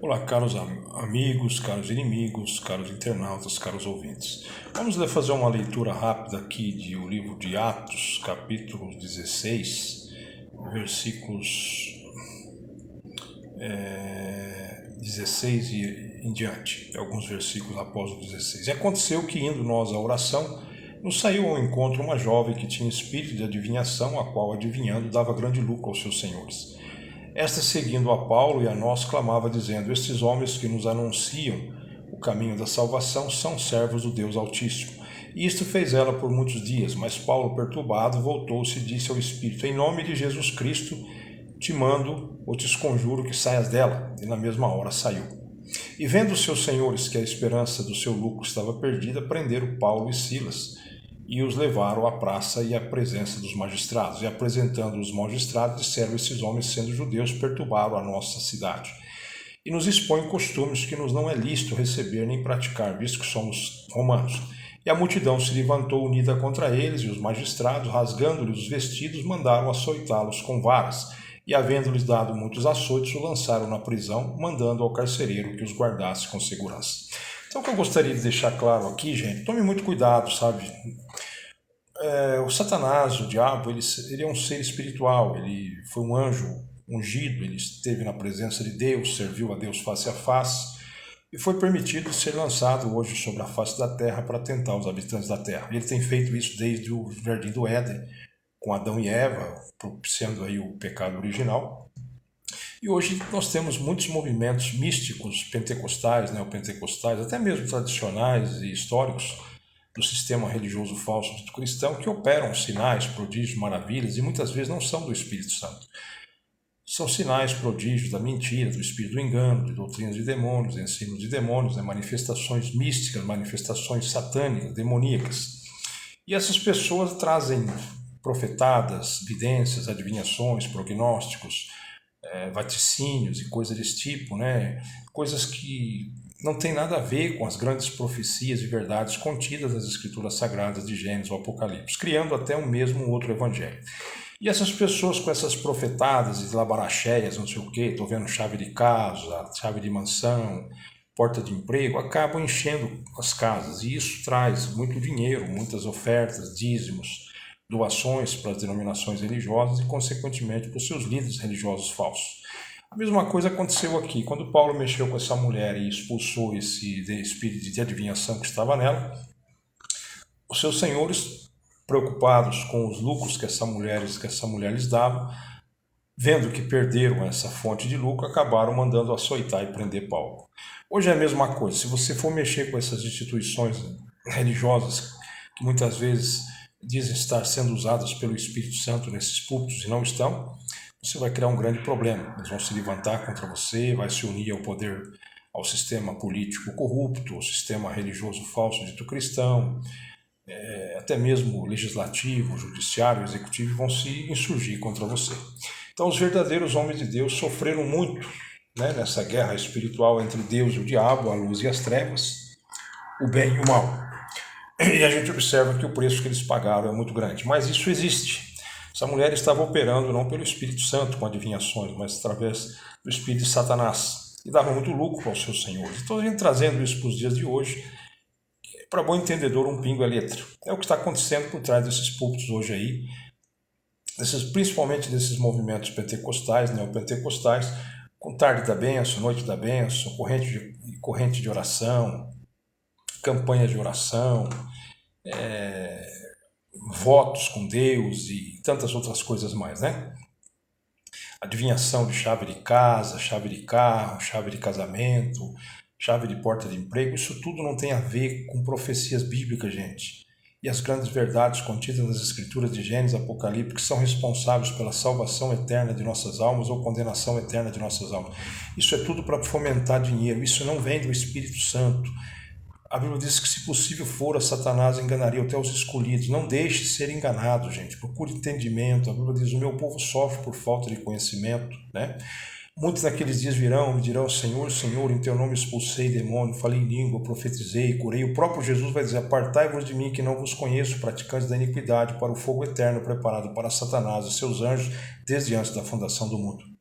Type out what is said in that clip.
Olá, caros amigos, caros inimigos, caros internautas, caros ouvintes. Vamos fazer uma leitura rápida aqui do livro de Atos, capítulo 16, versículos 16 e em diante, alguns versículos após o 16. E aconteceu que, indo nós à oração, nos saiu ao encontro uma jovem que tinha espírito de adivinhação, a qual, adivinhando, dava grande lucro aos seus senhores. Esta, seguindo a Paulo e a nós, clamava, dizendo: estes homens que nos anunciam o caminho da salvação são servos do Deus Altíssimo. E isto fez ela por muitos dias, mas Paulo, perturbado, voltou-se e disse ao Espírito: em nome de Jesus Cristo, te mando ou te conjuro que saias dela. E na mesma hora saiu. E vendo os seus senhores que a esperança do seu lucro estava perdida, prenderam Paulo e Silas, e os levaram à praça e à presença dos magistrados. E apresentando os magistrados, disseram: esses homens, sendo judeus, perturbaram a nossa cidade, e nos expõem costumes que nos não é lícito receber nem praticar, visto que somos romanos. E a multidão se levantou unida contra eles, e os magistrados, rasgando-lhes os vestidos, mandaram açoitá-los com varas, e havendo-lhes dado muitos açoites, o lançaram na prisão, mandando ao carcereiro que os guardasse com segurança. Então, o que eu gostaria de deixar claro aqui, gente, tome muito cuidado, sabe? O Satanás, o diabo, ele é um ser espiritual, ele foi um anjo ungido, ele esteve na presença de Deus, serviu a Deus face a face, e foi permitido ser lançado hoje sobre a face da terra para tentar os habitantes da terra. Ele tem feito isso desde o Jardim do Éden, com Adão e Eva, propiciando aí o pecado original. E hoje nós temos muitos movimentos místicos, pentecostais, neopentecostais, até mesmo tradicionais e históricos, do sistema religioso falso dito cristão, que operam sinais, prodígios, maravilhas, e muitas vezes não são do Espírito Santo. São sinais, prodígios da mentira, do espírito do engano, de doutrinas de demônios, ensinos de demônios, manifestações místicas, manifestações satânicas, demoníacas. E essas pessoas trazem profetadas, vidências, adivinhações, prognósticos, vaticínios e coisas desse tipo, coisas que não tem nada a ver com as grandes profecias e verdades contidas nas escrituras sagradas de Gênesis ou Apocalipse, criando até um mesmo outro evangelho. E essas pessoas com essas profetadas e labaracheias, não sei o quê, estou vendo chave de casa, chave de mansão, porta de emprego, acabam enchendo as casas, e isso traz muito dinheiro, muitas ofertas, dízimos, doações para as denominações religiosas e, consequentemente, para os seus líderes religiosos falsos. A mesma coisa aconteceu aqui. Quando Paulo mexeu com essa mulher e expulsou esse espírito de adivinhação que estava nela, os seus senhores, preocupados com os lucros que essa mulher lhes dava, vendo que perderam essa fonte de lucro, acabaram mandando açoitar e prender Paulo. Hoje é a mesma coisa. Se você for mexer com essas instituições religiosas, que muitas vezes dizem estar sendo usadas pelo Espírito Santo nesses púlpitos e não estão, você vai criar um grande problema. Eles vão se levantar contra você, vai se unir ao poder, ao sistema político corrupto, ao sistema religioso falso dito cristão, até mesmo legislativo, judiciário, executivo, vão se insurgir contra você. Então, os verdadeiros homens de Deus sofreram muito nessa guerra espiritual entre Deus e o diabo, a luz e as trevas, o bem e o mal. E a gente observa que o preço que eles pagaram é muito grande. Mas isso existe. Essa mulher estava operando não pelo Espírito Santo com adivinhações, mas através do Espírito de Satanás. E dava muito lucro aos seus senhores. Então, a gente trazendo isso para os dias de hoje, para bom entendedor, um pingo é letra. É o que está acontecendo por trás desses púlpitos hoje aí, principalmente desses movimentos pentecostais, neopentecostais, com tarde da bênção, noite da bênção, corrente de oração, campanha de oração, votos com Deus e tantas outras coisas mais, Adivinhação de chave de casa, chave de carro, chave de casamento, chave de porta de emprego, isso tudo não tem a ver com profecias bíblicas, gente. E as grandes verdades contidas nas escrituras de Gênesis e Apocalipse, que são responsáveis pela salvação eterna de nossas almas ou condenação eterna de nossas almas. Isso é tudo para fomentar dinheiro, isso não vem do Espírito Santo. A Bíblia diz que, se possível for, Satanás enganaria até os escolhidos. Não deixe ser enganado, gente. Procure entendimento. A Bíblia diz: o meu povo sofre por falta de conhecimento, Muitos naqueles dias virão e me dirão: Senhor, Senhor, em teu nome expulsei demônio, falei em língua, profetizei, curei. O próprio Jesus vai dizer: apartai-vos de mim, que não vos conheço, praticantes da iniquidade, para o fogo eterno preparado para Satanás e seus anjos desde antes da fundação do mundo.